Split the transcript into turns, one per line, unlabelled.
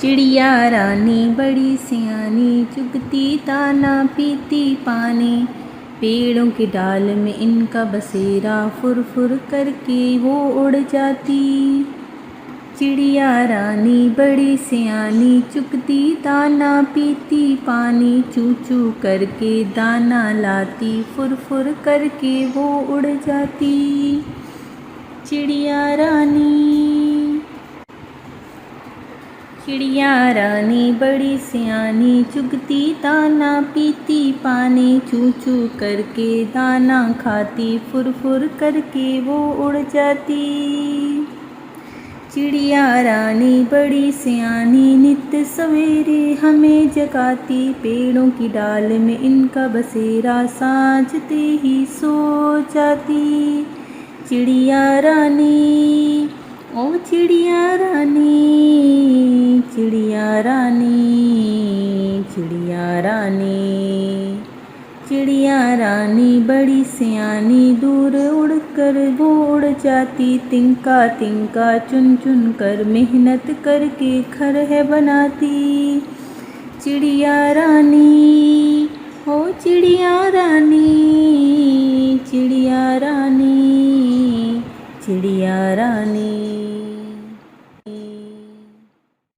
चिड़िया रानी बड़ी सियानी, चुगती दाना पीती पानी। पेड़ों की डाल में इनका बसेरा, फुर फुर करके वो उड़ जाती। चिड़िया रानी बड़ी सियानी, चुगती दाना पीती पानी। चू चू करके दाना लाती, फुर फुर करके वो उड़ जाती। चिड़िया रानी बड़ी सियानी, चुगती दाना पीती पानी। चू चू करके दाना खाती, फुर फुर करके वो उड़ जाती। चिड़िया रानी बड़ी सियानी, नित सवेरे हमें जगाती। पेड़ों की डाल में इनका बसेरा, साँझते ही सो जाती। चिड़िया रानी, ओ चिड़िया रानी, चिड़िया रानी, चिड़िया रानी। चिड़िया रानी बड़ी सियानी, दूर उड़कर वो उड़ जाती। तिनका तिनका चुन चुन कर मेहनत करके घर है बनाती। चिड़िया रानी, ओ चिड़िया रानी,